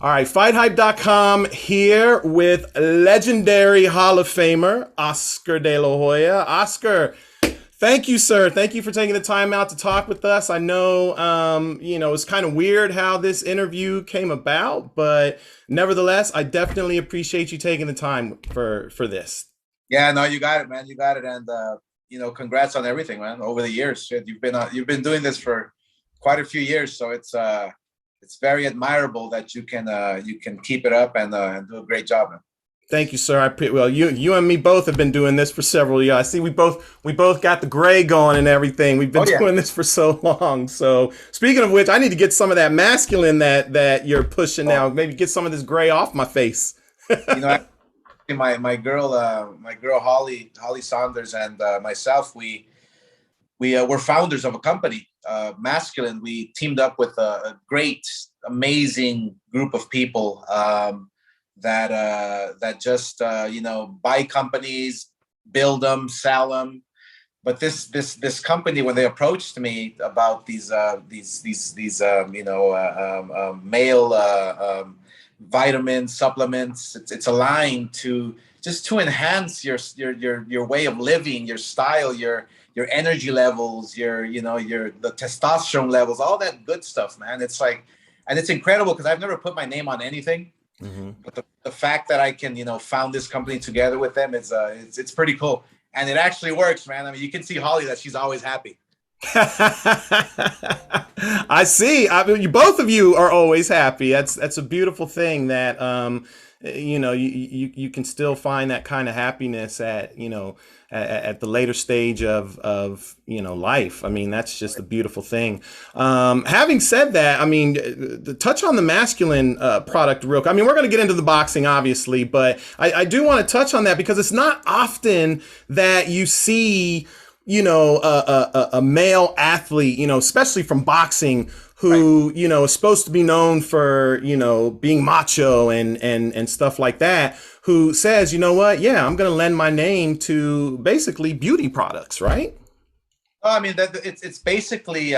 All right, FightHype.com here with legendary Hall of Famer Oscar De La Hoya. Oscar, thank you, sir. Thank you for taking the time out to talk with us. I know, it's kind of weird how this interview came about, but nevertheless, I definitely appreciate you taking the time for this. Yeah, no, you got it, man. You got it, and congrats on everything, man. Over the years, shit, you've been doing this for quite a few years, so it's very admirable that you can keep it up and do a great job, man. Thank you, sir. Well, you and me both have been doing this for several years. I see we both got the gray going and everything. We've been Oh yeah, doing this for so long. So speaking of which, I need to get some of that masculine that you're pushing oh, now. Maybe get some of this gray off my face. you know, my girl Holly Saunders and myself, we were founders of a company, Masculine. We teamed up with a great, amazing group of people that just buy companies, build them, sell them. But this company, when they approached me about these male vitamin supplements, it's aligned to just to enhance your way of living, your style, your energy levels, your the testosterone levels, all that good stuff, man. It's like, and it's incredible because I've never put my name on anything, Hmm. but the fact that I can found this company together with them is it's pretty cool, and it actually works, man. I mean, you can see Holly that she's always happy. I see. I mean, both of you are always happy. That's a beautiful thing that you can still find that kind of happiness at the later stage of life. I mean, that's just a beautiful thing. Having said that, I mean, touch on the masculine product real quick. I mean, we're going to get into the boxing, obviously, but I do want to touch on that because it's not often that you see a male athlete, especially from boxing, Right. who, is supposed to be known for, being macho and stuff like that, who says, you know what, yeah, I'm going to lend my name to basically beauty products, right? Oh, I mean, it's basically.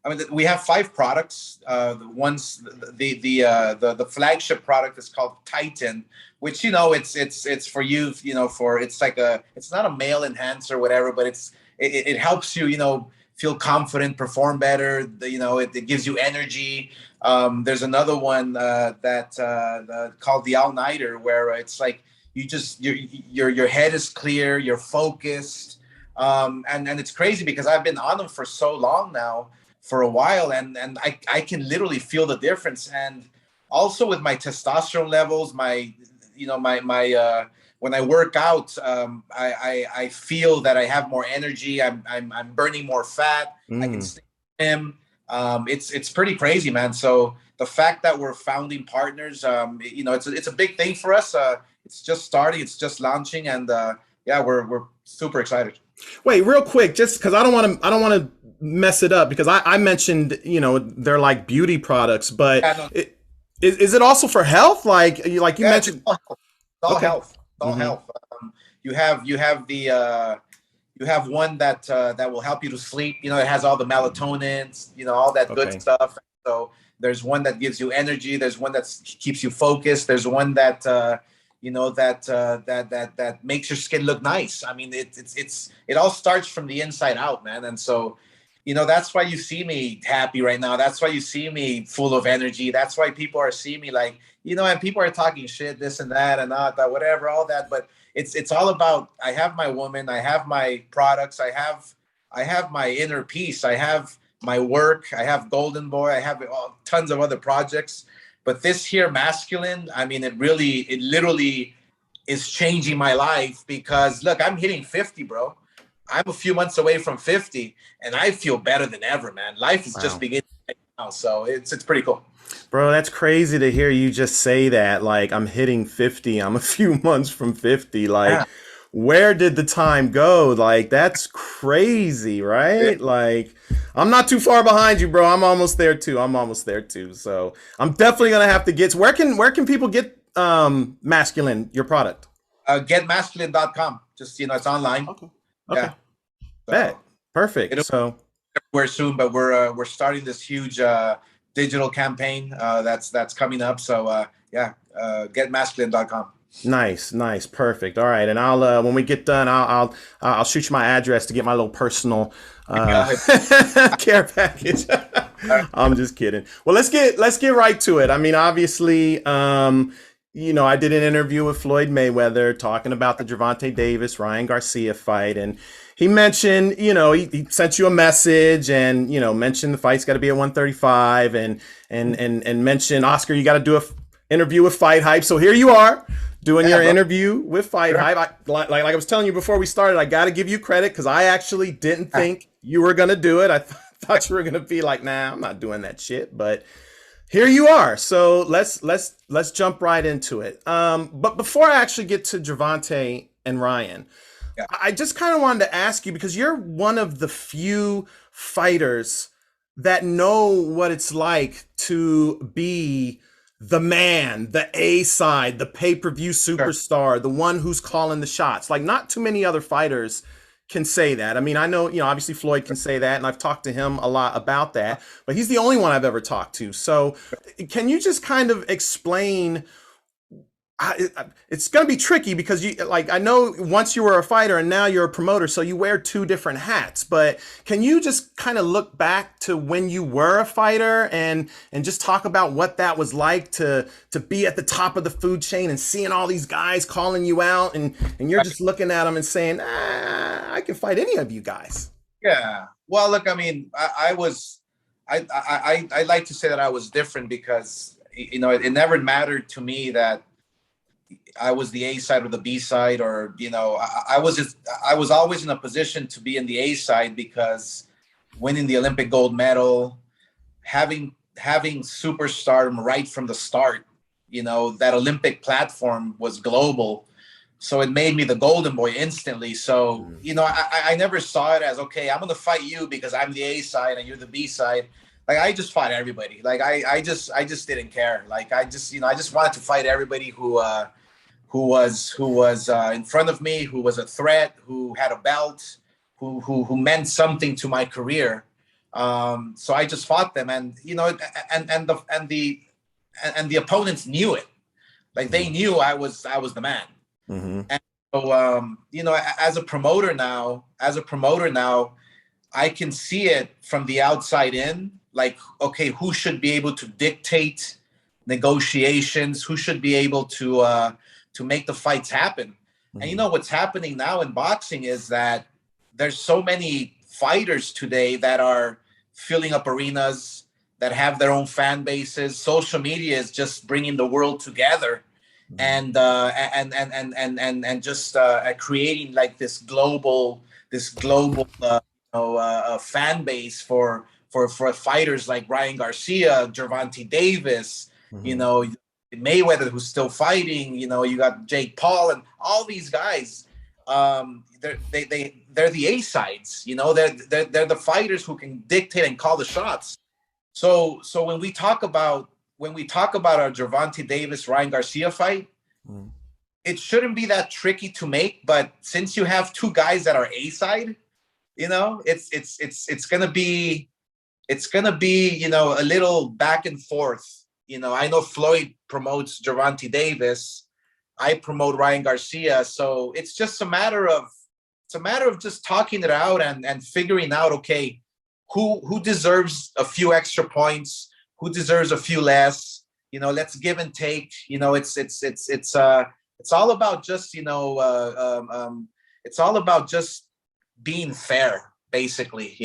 I mean, we have five products. The ones, the flagship product is called Titan, which it's for you, for it's like it's not a male enhancer, or whatever, but it helps you, feel confident, perform better. It gives you energy. There's another one called the All Nighter, where it's like your head is clear, you're focused, and it's crazy because I've been on them for so long now, for a while, and I can literally feel the difference. And also with my testosterone levels, my my when I work out, I feel that I have more energy. I'm burning more fat. I can Mm. stay in. It's pretty crazy, man. So the fact that we're founding partners, it's a big thing for us. It's just starting, it's just launching, and yeah, we're super excited. Wait, real quick, just because I don't want to mess it up because I mentioned, they're like beauty products, but Yeah, no, is it also for health? Like you yeah, mentioned. it's all Okay. health. It's all Hmm. health. You have one that will help you to sleep. It has all the melatonins, all that good Okay. stuff. So there's one that gives you energy. There's one that keeps you focused. There's one that that makes your skin look nice. I mean, it all starts from the inside out, man. And so, that's why you see me happy right now. That's why you see me full of energy. That's why people are seeing me like, and people are talking shit, this and that, and that, whatever, all that. But it's all about, I have my woman, I have my products, I have my inner peace, I have my work, I have Golden Boy, I have tons of other projects. But this here, Masculine, I mean, it literally is changing my life because look, I'm hitting 50, bro. I'm a few months away from 50, and I feel better than ever, man. Life is just Wow. beginning right now, so it's pretty cool. Bro, that's crazy to hear you just say that. Like, I'm hitting 50. I'm a few months from 50. Yeah. Like, where did the time go? Like, that's crazy, right? Like, I'm not too far behind you, bro. I'm almost there too. I'm almost there too. So, I'm definitely gonna have to get. So where can people get masculine your product? Getmasculine.com. Just it's online. Okay. Okay. Yeah. Bet. So Perfect. it'll So, be everywhere soon, but we're starting this huge digital campaign that's coming up. So yeah, getmasculine.com. Nice, perfect. All right, and I'll when we get done, I'll shoot you my address to get my little personal uh, care package. I'm just kidding. Well, let's get right to it. I mean, obviously, I did an interview with Floyd Mayweather talking about the Gervonta Davis Ryan Garcia fight, and he mentioned, he sent you a message, and mentioned the fight's got to be at 135, and mentioned, Oscar, you got to do a interview with FightHype. So here you are doing your interview with FightHype. Like I was telling you before we started, I got to give you credit because I actually didn't think you were going to do it. I thought you were going to be like, nah, I'm not doing that shit. But here you are. So let's jump right into it. But before I actually get to Gervonta and Ryan, I just kind of wanted to ask you, because you're one of the few fighters that know what it's like to be the man, the A side, the pay-per-view superstar, the one who's calling the shots. Like, not too many other fighters can say that. I mean, I know, obviously Floyd can say that, and I've talked to him a lot about that, but he's the only one I've ever talked to. So can you just kind of explain? It's going to be tricky because I know once you were a fighter and now you're a promoter, so you wear two different hats, but can you just kind of look back to when you were a fighter and just talk about what that was like to be at the top of the food chain and seeing all these guys calling you out, and you're just looking at them and saying, I can fight any of you guys. Yeah. Well, look, I mean, I like to say that I was different because, it never mattered to me that I was the A side or the B side, or I was always in a position to be in the A side because winning the Olympic gold medal, having superstardom right from the start, that Olympic platform was global, so it made me the golden boy instantly. So I never saw it as, okay, I'm gonna fight you because I'm the A side and you're the B side. Like, I just fought everybody. Like, I just didn't care. Like, I just wanted to fight everybody who was in front of me, who was a threat, who had a belt, who meant something to my career. So I just fought them, and the opponents knew it. Like, they knew I was the man. Mm-hmm. And so as a promoter now, I can see it from the outside in. Like, okay, who should be able to dictate negotiations? Who should be able to make the fights happen? Mm-hmm. And what's happening now in boxing is that there's so many fighters today that are filling up arenas, that have their own fan bases. Social media is just bringing the world together, and just creating like this global fan base for fighters like Ryan Garcia, Gervonta Davis, mm-hmm. Mayweather, who's still fighting. You got Jake Paul and all these guys. They're the A sides. They're the fighters who can dictate and call the shots. So when we talk about our Gervonta Davis Ryan Garcia fight, it shouldn't be that tricky to make. But since you have two guys that are A side, it's gonna be a little back and forth. I know Floyd promotes Gervonta Davis. I promote Ryan Garcia. So it's just a matter of just talking it out and figuring out, okay, who deserves a few extra points, who deserves a few less. Let's give and take. It's all about just it's all about just being fair, basically.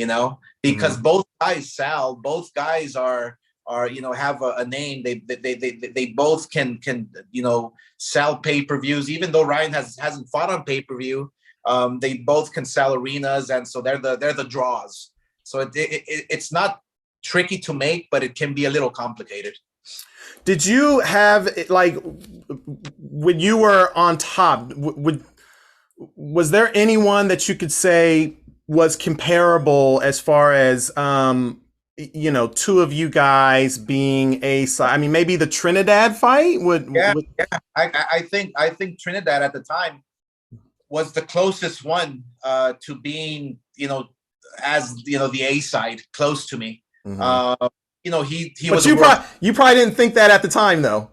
Because mm-hmm. both guys, Sal, both guys are have a name. They both can sell pay-per-views. Even though Ryan hasn't fought on pay-per-view, they both can sell arenas, and so they're the draws. So it's not tricky to make, but it can be a little complicated. Did you have, like, when you were on top, was there anyone that you could say was comparable as far as two of you guys being a side? I mean, maybe the Trinidad fight would. Yeah. I think Trinidad at the time was the closest one to being, the A side, close to me. Mm-hmm. he But was a world. you probably didn't think that at the time, though.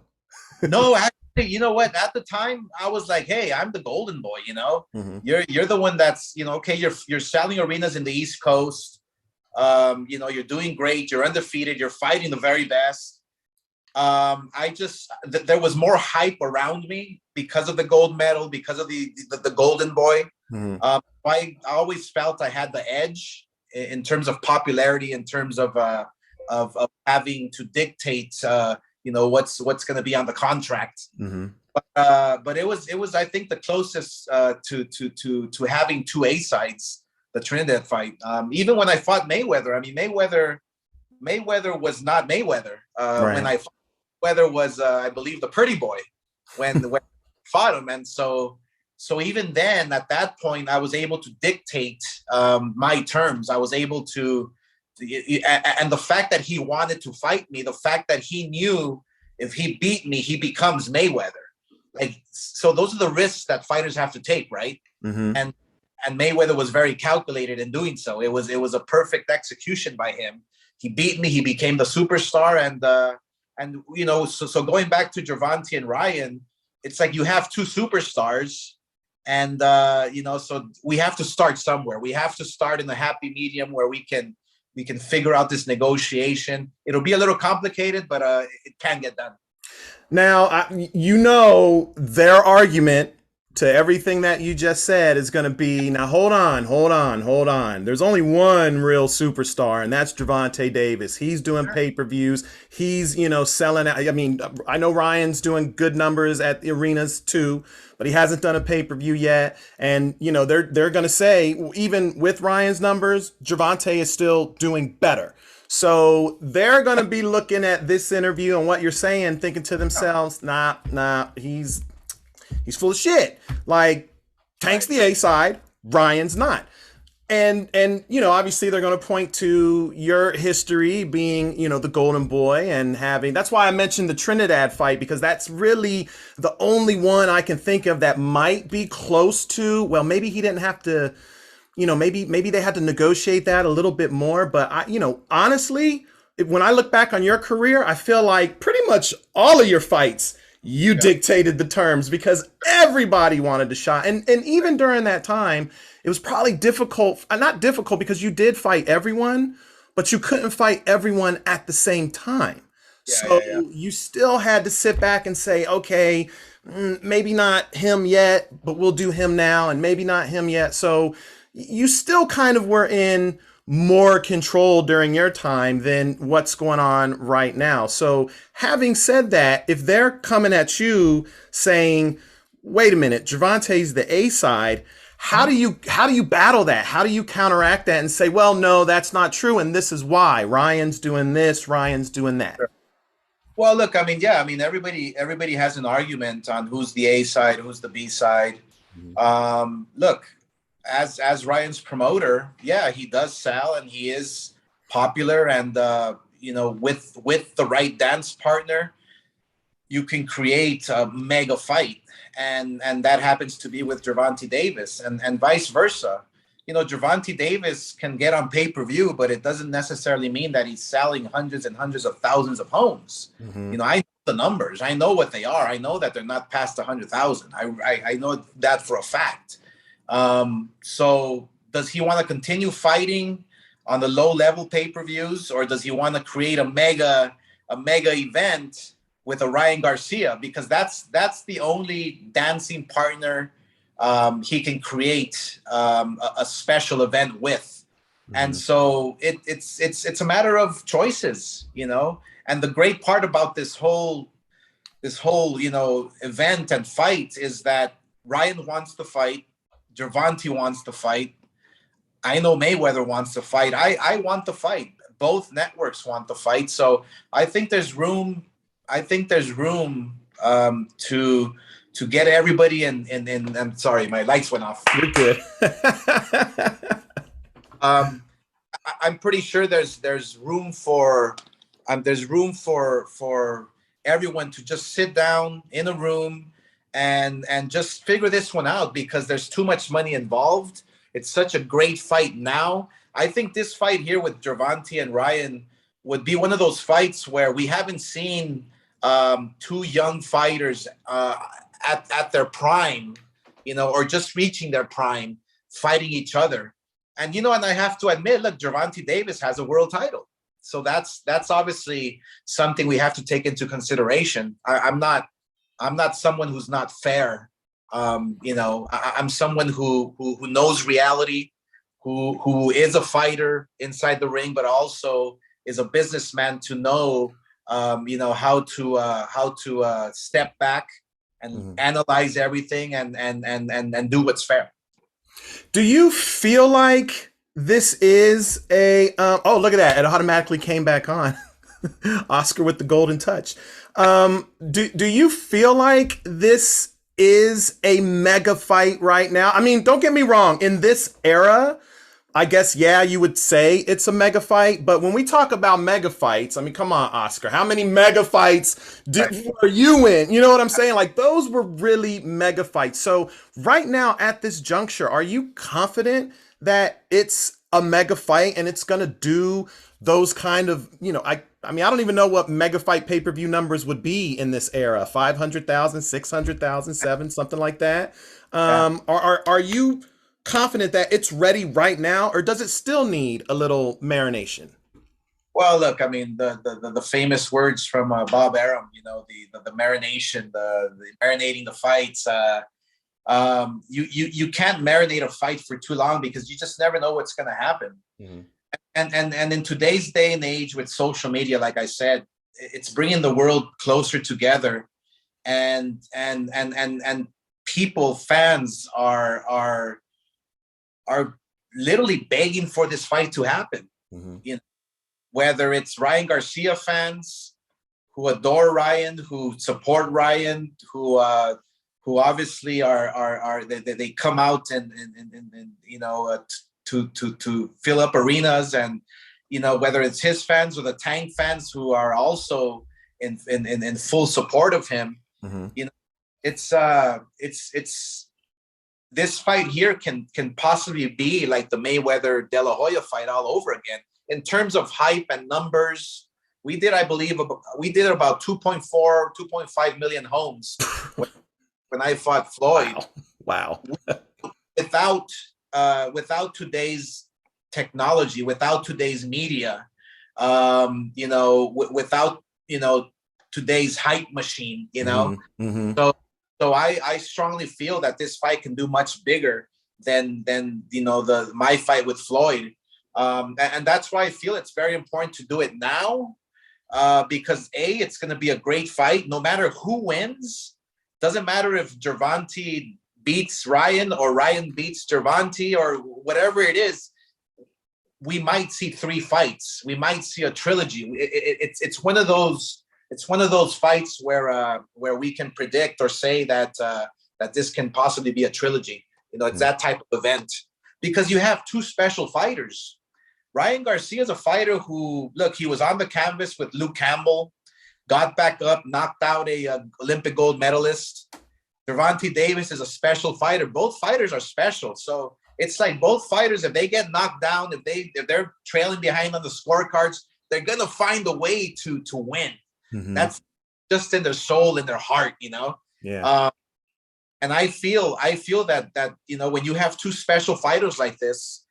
No, actually, you know what? At the time, I was like, "Hey, I'm the golden boy." Hmm. You're the one that's okay. You're selling arenas in the East Coast. You're doing great. You're undefeated. You're fighting the very best. There was more hype around me because of the gold medal, because of the golden boy. Hmm. I always felt I had the edge in terms of popularity, in terms of having to dictate, what's going to be on the contract. Hmm. But it was I think the closest to having two A sides, the Trinidad fight. Even when I fought Mayweather, I mean Mayweather was not Mayweather. When Right. I fought Mayweather was I believe the pretty boy when I fought him, and so even then at that point I was able to dictate my terms. I was able to, and the fact that he wanted to fight me, the fact that he knew if he beat me, he becomes Mayweather. Like, so those are the risks that fighters have to take, right? Hmm. And Mayweather was very calculated in doing so. It was a perfect execution by him. He beat me. He became the superstar, and so going back to Gervonta and Ryan, it's like you have two superstars, and so we have to start somewhere. We have to start in the happy medium where we can figure out this negotiation. It'll be a little complicated, but it can get done. Now, their argument to everything that you just said is going to be, now hold on, hold on, hold on. There's only one real superstar, and that's Gervonta Davis. He's doing pay-per-views. He's, selling out. I mean, I know Ryan's doing good numbers at the arenas too, but he hasn't done a pay-per-view yet. And, they're going to say, even with Ryan's numbers, Gervonta is still doing better. So they're going to be looking at this interview and what you're saying, thinking to themselves, nah, he's full of shit. Like, Tank's the A side, Ryan's not. And obviously they're going to point to your history being, the golden boy and having, that's why I mentioned the Trinidad fight, because that's really the only one I can think of that might be close to, well, maybe he didn't have to, maybe they had to negotiate that a little bit more. But honestly, when I look back on your career, I feel like pretty much all of your fights, you dictated the terms because everybody wanted a shot. And even during that time, it was probably difficult, not difficult because you did fight everyone, but you couldn't fight everyone at the same time. So Yeah. you still had to sit back and say, okay, maybe not him yet, but we'll do him now, and maybe not him yet. So you still kind of were in more control during your time than what's going on right now. So having said that, if they're coming at you saying, wait a minute, Gervonta's the A side, how do you battle that? How do you counteract that and say, well, no, that's not true, and this is why Ryan's doing this, Ryan's doing that? Well, look, I mean, yeah, I mean, everybody has an argument on who's the A side, who's the B side. Look, as Ryan's promoter, yeah, he does sell and he is popular, and with the right dance partner, you can create a mega fight, and that happens to be with Gervonta Davis, and vice versa. Gervonta Davis can get on pay-per-view, but it doesn't necessarily mean that he's selling hundreds and hundreds of thousands of homes. Mm-hmm. I know the numbers. I know what they are. I know that they're not past 100,000. I know that for a fact. So does he want to continue fighting on the low level pay-per-views, or does he want to create a mega event with a Ryan Garcia? Because that's the only dancing partner he can create a special event with. And so it's a matter of choices, And the great part about this whole event and fight is that Ryan wants to fight, Gervonta wants to fight. I know Mayweather wants to fight. I want to fight. Both networks want to fight. So I think there's room. To get everybody in. I'm sorry, my lights went off. You're good. I'm pretty sure there's room for everyone to just sit down in a room and just figure this one out, because there's too much money involved. It's such a great fight now. I think this fight here with Gervonta and Ryan would be one of those fights where we haven't seen two young fighters at their prime, or just reaching their prime, fighting each other. And and I have to admit, look, Gervonta Davis has a world title, so that's obviously something we have to take into consideration. I'm not someone who's not fair. I'm someone who knows reality, who is a fighter inside the ring, but also is a businessman to know, how to step back and analyze everything and do what's fair. Do you feel like this is a? Oh, look at that! It automatically came back on. Oscar with the golden touch. Do you feel like this is a mega fight right now? I mean, don't get me wrong. In this era, I guess, yeah, you would say it's a mega fight. But when we talk about mega fights, I mean, come on, Oscar, how many mega fights were you in? You know what I'm saying? Like, those were really mega fights. So right now at this juncture, are you confident that it's a mega fight and it's going to do those kind of, I mean, I don't even know what mega fight pay-per-view numbers would be in this era. 500,000, 600,000, 7, something like that. Are you confident that it's ready right now, or does it still need a little marination? Well, look, I mean, the famous words from Bob Arum, the marination, the marinating the fights. You can't marinate a fight for too long because you just never know what's going to happen. Mm-hmm. And in today's day and age with social media, like I said, it's bringing the world closer together, and people, fans are literally begging for this fight to happen. Mm-hmm. Whether it's Ryan Garcia fans who adore Ryan, who support Ryan, who obviously they come out and to fill up arenas, and whether it's his fans or the Tank fans who are also in full support of him. Mm-hmm. It's this fight here can possibly be like the Mayweather De La Hoya fight all over again in terms of hype and numbers. We did about 2.4, 2.5 million homes when I fought Floyd. Wow. Without today's technology, without today's media, without today's hype machine, Mm-hmm. So I strongly feel that this fight can do much bigger than my fight with Floyd, and that's why I feel it's very important to do it now, because it's going to be a great fight no matter who wins. Doesn't matter if Gervonta beats Ryan or Ryan beats Gervonta or whatever it is. We might see 3 fights. We might see a trilogy. It's one of those. It's one of those fights where we can predict or say that this can possibly be a trilogy. It's that type of event because you have 2 special fighters. Ryan Garcia is a fighter who, look, he was on the canvas with Luke Campbell, got back up, knocked out a Olympic gold medalist. Gervonta Davis is a special fighter. Both fighters are special. So it's like both fighters, if they get knocked down, if they're trailing behind on the scorecards, they're going to find a way to win. Mm-hmm. That's just in their soul, in their heart, Yeah. And I feel that when you have 2 special fighters like this,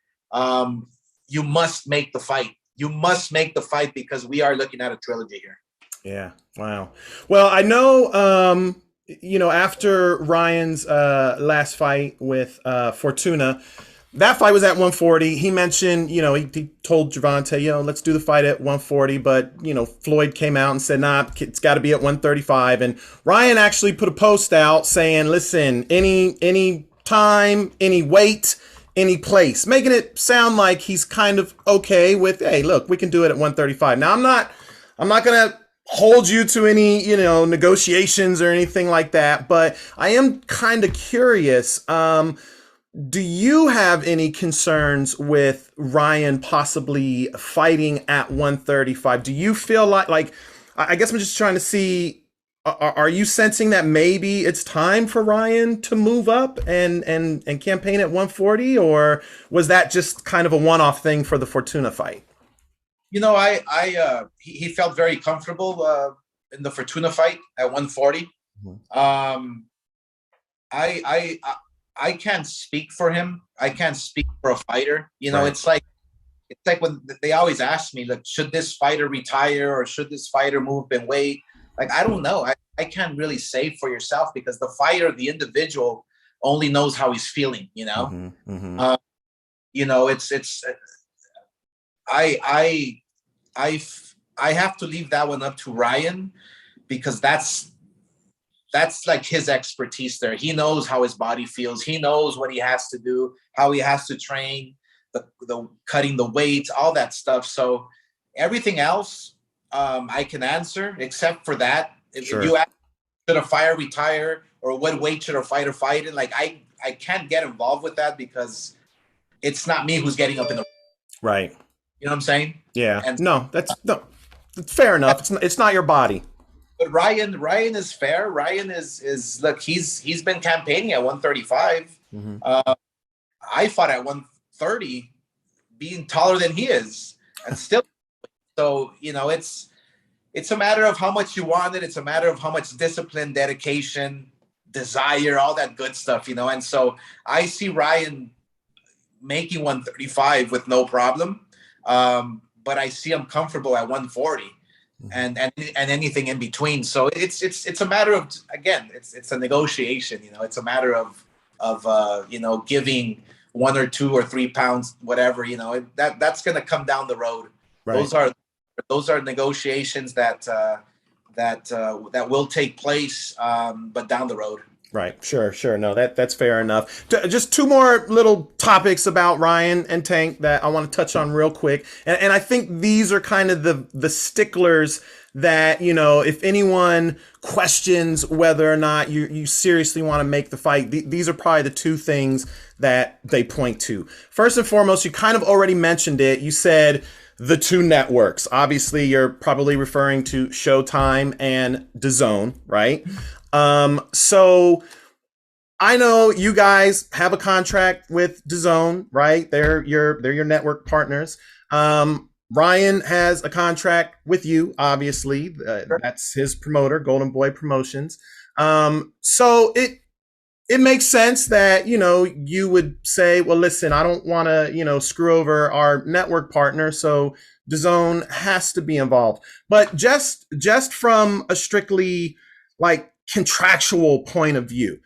you must make the fight. You must make the fight because we are looking at a trilogy here. Yeah. Wow. Well, I know, after Ryan's last fight with Fortuna, that fight was at 140. He mentioned, he told Gervonta, let's do the fight at 140. But, Floyd came out and said, nah, it's got to be at 135. And Ryan actually put a post out saying, listen, any time, any weight, any place, making it sound like he's kind of okay with, hey, look, we can do it at 135. Now, I'm not going to hold you to any, negotiations or anything like that. But I am kind of curious. Do you have any concerns with Ryan possibly fighting at 135? Do you feel like I guess I'm just trying to see, are you sensing that maybe it's time for Ryan to move up and campaign at 140, or was that just kind of a one-off thing for the Fortuna fight? He felt very comfortable in the Fortuna fight at 140. Mhm. Um, I can't speak for him. I can't speak for a fighter. Right. It's like when they always ask me, like, should this fighter retire or should this fighter move in weight? Like, I don't know. I can't really say for yourself because the fighter, the individual, only knows how he's feeling. Hmm. Hmm. Uh, it's I I I I have to leave that one up to Ryan because that's like his expertise there. He knows how his body feels. He knows what he has to do, how he has to train, the cutting the weights, all that stuff. So everything else, I can answer except for that. If Sure. you ask, should a fighter retire or what weight should a fighter fight in, like I can't get involved with that because it's not me who's getting up in the. Right. You know what I'm saying? Yeah. And No, no, it's fair enough. It's not your body. but Ryan is fair. Ryan is look. He's been campaigning at 135. Hmm. Uh, I fought at 130, being taller than he is, and still. So it's a matter of how much you want it. It's a matter of how much discipline, dedication, desire, all that good stuff. And so I see Ryan making 135 with no problem, but I see him comfortable at 140. And anything in between. So it's a matter of, again, it's a negotiation. It's a matter of giving 1 or 2 or 3 pounds, whatever. That's going to come down the road. Right. Those are negotiations that will take place, but down the road. Right. Sure. Sure. No, that's fair enough. Just two more little topics about Ryan and Tank that I want to touch on real quick. And I think these are kind of the sticklers that, if anyone questions whether or not you seriously want to make the fight, these are probably the two things that they point to. First and foremost, you kind of already mentioned it. You said the two networks. Obviously, you're probably referring to Showtime and DAZN, right? So I know you guys have a contract with DAZN, right? They're your network partners. Ryan has a contract with you, obviously. That's his promoter, Golden Boy Promotions. So it makes sense that you would say, well, listen, I don't want to screw over our network partner, so DAZN has to be involved. But just from a strictly like contractual point of view,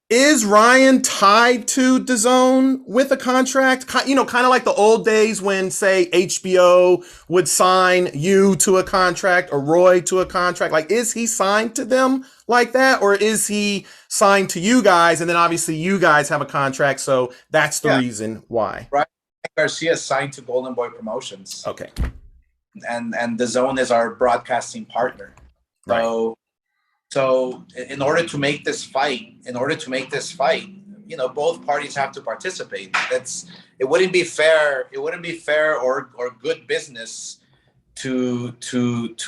is Ryan tied to DAZN with a contract? Kind of like the old days when, say, HBO would sign you to a contract or Roy to a contract. Like, is he signed to them like that? Or is he signed to you guys? And then obviously you guys have a contract. So that's the Yeah, reason why. Ryan Garcia is signed to Golden Boy Promotions, Okay. and the Zone is our broadcasting partner. Right. So in order to make this fight, both parties have to participate. It wouldn't be fair. It wouldn't be fair or good business to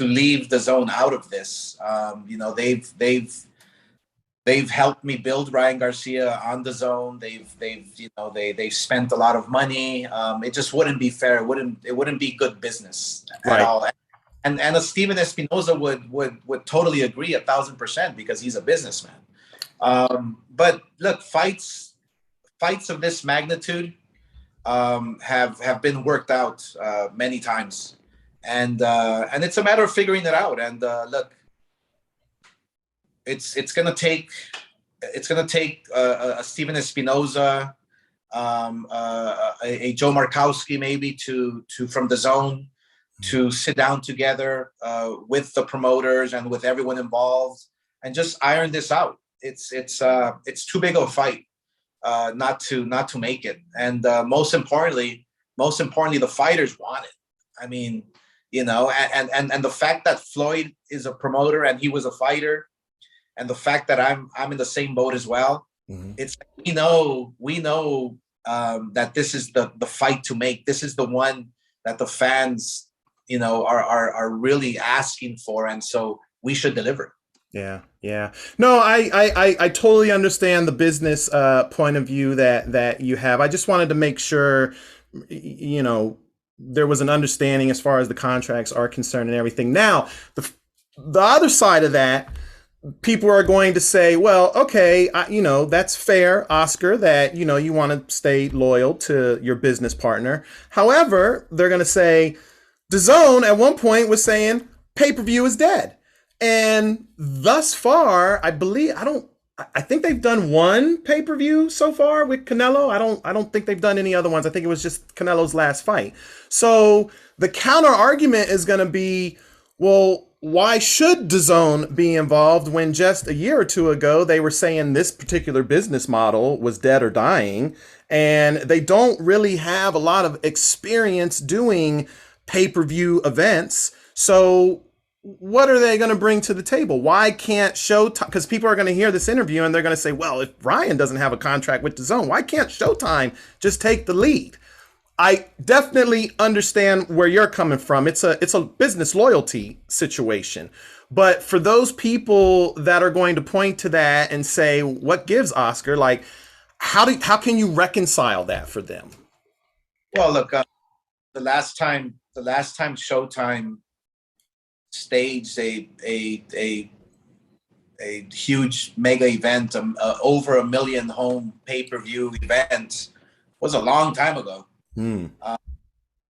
leave the Zone out of this. They've helped me build Ryan Garcia on the Zone. They've spent a lot of money. It just wouldn't be fair. It wouldn't be good business at Right. all. And a Steven Espinoza would totally agree 1,000% because he's a businessman. But look, fights of this magnitude have been worked out many times, and it's a matter of figuring it out. And look, it's gonna take a Steven Espinoza, a Joe Markowski maybe to from the Zone to sit down together with the promoters and with everyone involved and just iron this out. It's too big of a fight not to make it. And most importantly, the fighters want it. I mean, and the fact that Floyd is a promoter and he was a fighter, and the fact that I'm in the same boat as well. Mm-hmm. It's we know that this is the fight to make. This is the one that the fans are really asking for, and so we should deliver. Yeah, yeah. No, I totally understand the business point of view that you have. I just wanted to make sure, there was an understanding as far as the contracts are concerned and everything. Now, the other side of that, people are going to say, well, okay, that's fair, Oscar, that, you want to stay loyal to your business partner. However, they're going to say, DAZN at one point was saying pay-per-view is dead. And thus far, I think they've done one pay-per-view so far with Canelo. I don't think they've done any other ones. I think it was just Canelo's last fight. So the counter argument is going to be, well, why should DAZN be involved when just a year or two ago they were saying this particular business model was dead or dying, and they don't really have a lot of experience doing pay-per-view events. So what are they going to bring to the table? Why can't Showtime? Because people are going to hear this interview and they're going to say, well, if Ryan doesn't have a contract with DAZN, why can't Showtime just take the lead? I definitely understand where you're coming from. It's a business loyalty situation. But for those people that are going to point to that and say, what gives, Oscar? Like, how can you reconcile that for them? Well, look, the last time Showtime staged a huge mega event, over 1 million home pay-per-view event, was a long time ago. And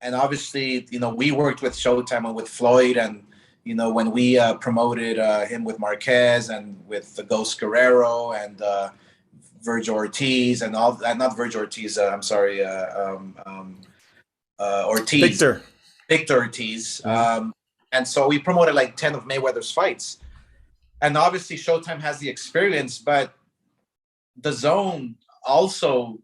obviously, we worked with Showtime and with Floyd, and when we promoted him with Marquez and with the Ghost Guerrero and Virgil Ortiz and all, not Virgil Ortiz, I'm sorry, Ortiz, Victor Ortiz. And so we promoted like 10 of Mayweather's fights. And obviously Showtime has the experience, but DAZN also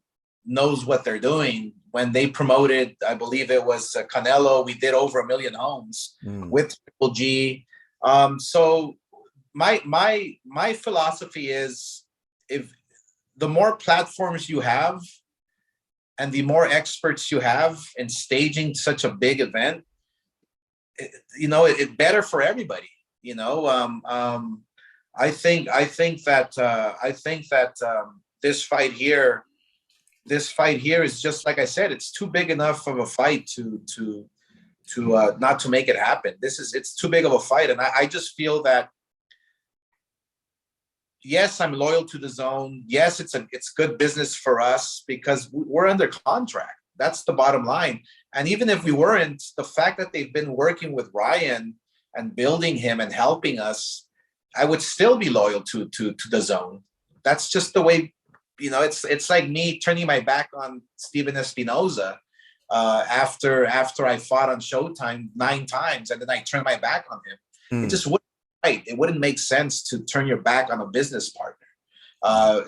knows what they're doing. When they promoted, I believe it was Canelo, we did over 1 million homes with Triple G. So my philosophy is, if the more platforms you have and the more experts you have in staging such a big event, it better for everybody. I think that this fight here is just, like I said, it's too big enough of a fight to not to make it happen. It's too big of a fight, and I just feel that, yes, I'm loyal to DAZN. Yes, it's good business for us because we're under contract. That's the bottom line. And even if we weren't, the fact that they've been working with Ryan and building him and helping us, I would still be loyal to DAZN. That's just the way. It's like me turning my back on Steven Espinoza after I fought on Showtime 9 times, and then I turned my back on him. It just wouldn't right. It wouldn't make sense to turn your back on a business partner,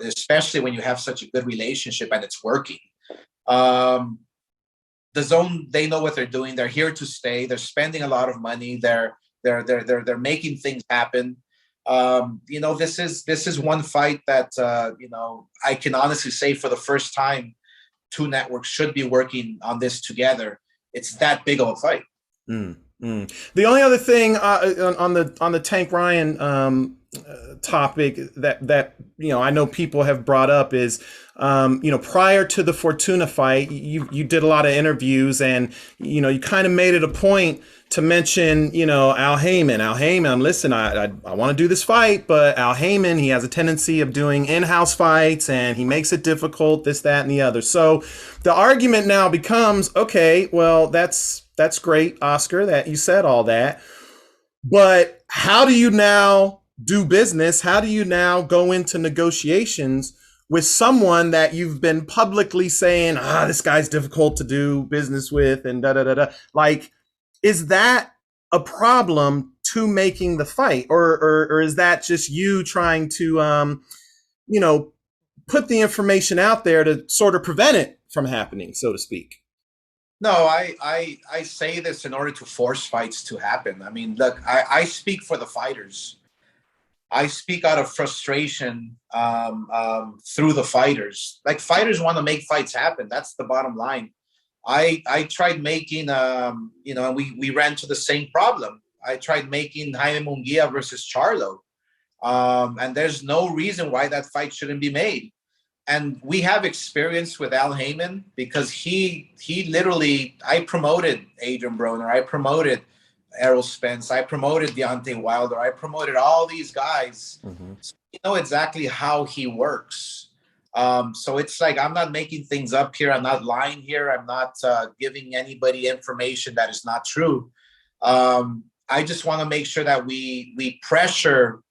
especially when you have such a good relationship and it's working. DAZN, they know what they're doing. They're here to stay. They're spending a lot of money. They're making things happen. This is one fight that I can honestly say, for the first time, 2 networks should be working on this together. It's that big of a fight. The only other thing on the Tank Ryan topic that I know people have brought up is prior to the Fortuna fight, you did a lot of interviews, and you kind of made it a point to mention Al Haymon. Al Haymon, listen, I want to do this fight, but Al Haymon, he has a tendency of doing in-house fights and he makes it difficult, this, that, and the other. So the argument now becomes, okay, well, that's great, Oscar, that you said all that, but how do you now do business? How do you now go into negotiations with someone that you've been publicly saying, this guy's difficult to do business with, and da-da-da-da? Like, is that a problem to making the fight, or is that just you trying to, put the information out there to sort of prevent it from happening, so to speak? No, I say this in order to force fights to happen. I mean, look, I speak for the fighters. I speak out of frustration through the fighters. Like, fighters want to make fights happen. That's the bottom line. I tried making, we ran into the same problem. I tried making Jaime Munguia versus Charlo. And there's no reason why that fight shouldn't be made. and we have experience with Al Haymon because he literally, I promoted Adrian Broner, I promoted Errol Spence, I promoted Deontay Wilder, I promoted all these guys. Mm-hmm. So you know exactly how he works. So it's like, I'm not making things up here. I'm not lying here. I'm not giving anybody information that is not true. I just want to make sure that we pressure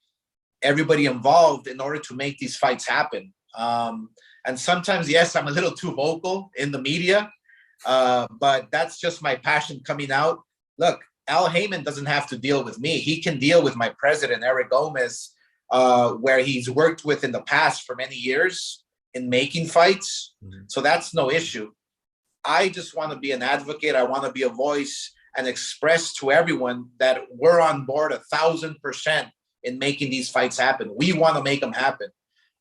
everybody involved in order to make these fights happen. And sometimes, yes, I'm a little too vocal in the media, but that's just my passion coming out. Look, Al Haymon doesn't have to deal with me. He can deal with my president, Eric Gomez, where he's worked with in the past for many years in making fights. Mm-hmm. So that's no issue. I just want to be an advocate. I want to be a voice and express to everyone that we're on board 1,000% in making these fights happen. We want to make them happen.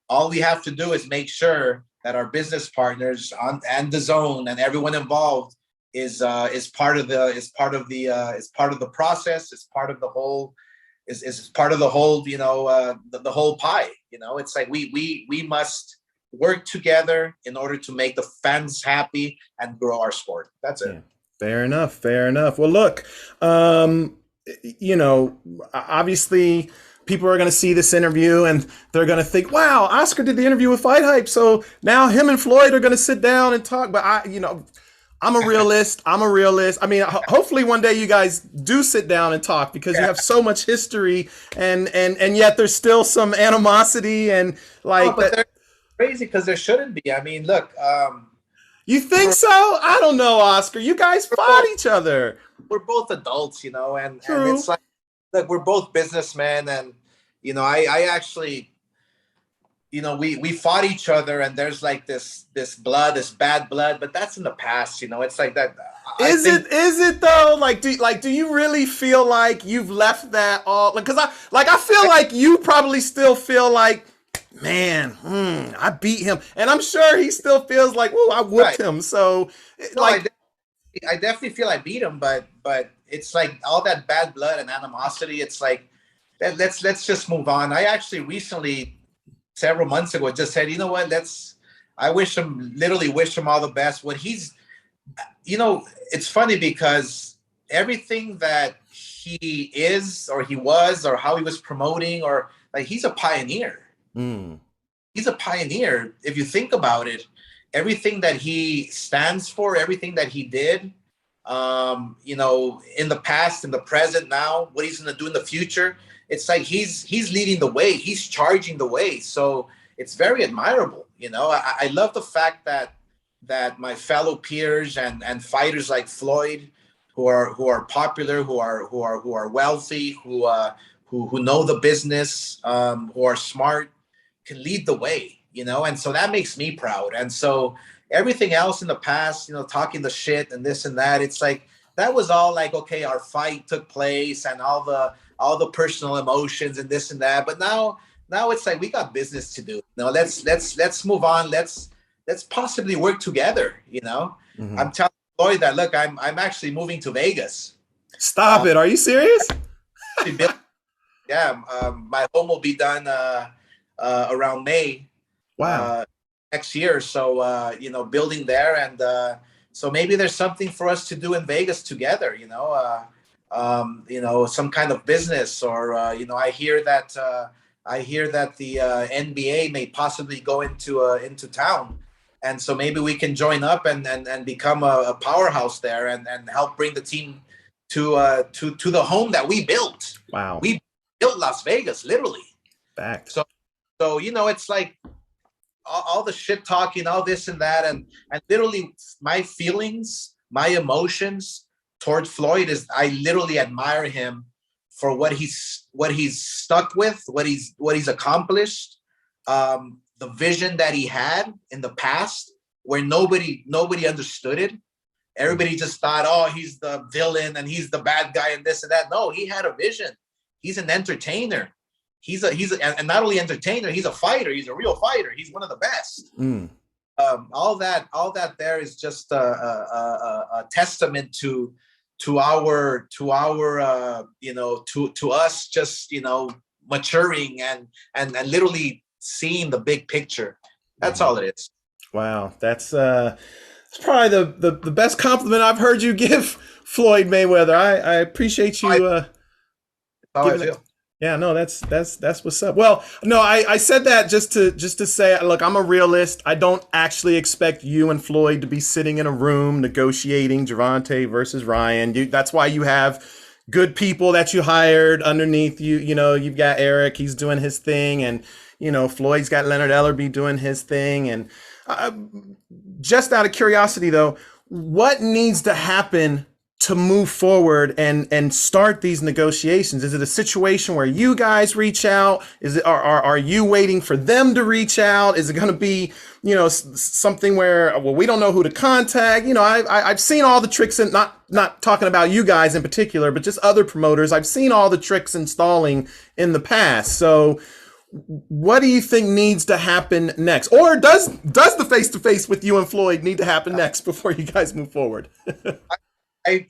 All we have to do is make sure that our business partners and the zone and everyone involved is part of the process. It's part of the whole. Is part of the whole. The whole pie. It's like we must work together in order to make the fans happy and grow our sport. That's it. Yeah. Fair enough. Fair enough. Well, look, obviously people are going to see this interview and they're going to think, wow, Oscar did the interview with FightHype. So now him and Floyd are going to sit down and talk. But I'm a realist. I mean, hopefully one day you guys do sit down and talk because you have so much history and yet there's still some animosity and like that. Crazy because there shouldn't be. I mean, look. You think so? I don't know, Oscar. You guys fought each other. We're both adults, and it's like, look, we're both businessmen, and I actually, we fought each other, and there's like this blood, this bad blood, but that's in the past, it's like that. Is it though? Like, do you really feel like you've left that all? Because I feel like you probably still feel like, man, I beat him, and I'm sure he still feels like, "Whoa, I whooped him." So, I definitely feel I beat him, but it's like all that bad blood and animosity. It's like let's just move on. I actually recently, several months ago, just said, you know what? I wish him all the best. When he's, it's funny because everything that he is or he was or how he was promoting or like he's a pioneer. Mm. He's a pioneer. If you think about it, everything that he stands for, everything that he did, in the past, in the present, now, what he's going to do in the future, it's like he's leading the way. He's charging the way. So it's very admirable. I love the fact that my fellow peers and fighters like Floyd, who are popular, who are wealthy, who know the business, who are smart, can lead the way, and so that makes me proud. And so everything else in the past, talking the shit and this and that, it's like that was all like, okay, our fight took place and all the personal emotions and this and that. But now it's like we got business to do. Let's move on. Let's possibly work together. Mm-hmm. I'm telling Lloyd that, look, I'm actually moving to Vegas. Stop it! Are you serious? Yeah, my home will be done around May. Wow. Next year. So building there, and so maybe there's something for us to do in Vegas together. Some kind of business, or I hear that the NBA may possibly go into town, and so maybe we can join up and become a powerhouse there and help bring the team to the home that we built. Wow. We built Las Vegas, literally. Fact. So it's like all the shit talking, all this and that, and literally my feelings, my emotions toward Floyd is I literally admire him for what he's stuck with, what he's accomplished, the vision that he had in the past where nobody understood it. Everybody just thought, oh, he's the villain and he's the bad guy and this and that. No, he had a vision. He's an entertainer. He's and not only entertainer, he's a fighter. He's a real fighter. He's one of the best. Mm. All that there is just a testament to our to us just maturing and literally seeing the big picture. That's all it is. Wow, it's probably the best compliment I've heard you give Floyd Mayweather. I appreciate you That's how I giving it. feel. Yeah, no, that's what's up. Well, no, I said that just to say, look, I'm a realist. I don't actually expect you and Floyd to be sitting in a room negotiating Gervonta versus Ryan. That's why you have good people that you hired underneath you. You know, you've got Eric, he's doing his thing, and you know, Floyd's got Leonard Ellerby doing his thing. And uh, just out of curiosity, though, what needs to happen to move forward and start these negotiations? Is it a situation where you guys reach out? Is it are you waiting for them to reach out? Is it going to be, you know, something where, well, we don't know who to contact? You know, I've seen all the tricks, and not talking about you guys in particular, but just other promoters. I've seen all the tricks installing in the past. So what do you think needs to happen next? Or does the face-to-face with you and Floyd need to happen next before you guys move forward? I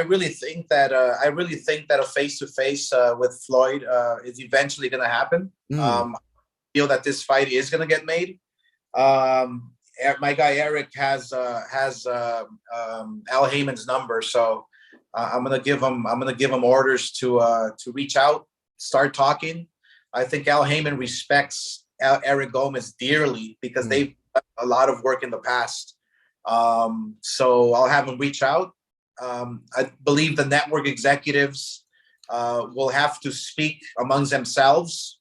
really think that a face to face with Floyd is eventually going to happen. I feel that this fight is going to get made. My guy Eric has Al Haymon's number, so I'm gonna give him orders to reach out, start talking. I think Al Haymon respects Eric Gomez dearly because they've done a lot of work in the past. So I'll have him reach out. I believe the network executives will have to speak amongst themselves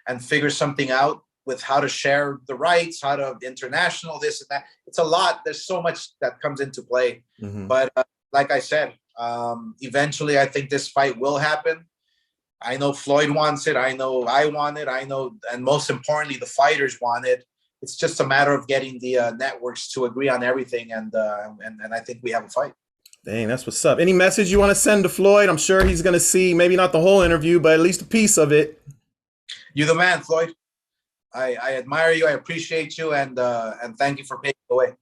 and figure something out with how to share the rights, how to international this and that. It's a lot. There's so much that comes into play. But like I said, eventually I think this fight will happen. I know Floyd wants it. I know I want it. I know, and most importantly, the fighters want it. It's just a matter of getting the networks to agree on everything, and I think we have a fight. Dang, that's what's up. Any message you want to send to Floyd? I'm sure he's going to see maybe not the whole interview, but at least a piece of it. You're the man, Floyd. I admire you. I appreciate you, and thank you for paving the way.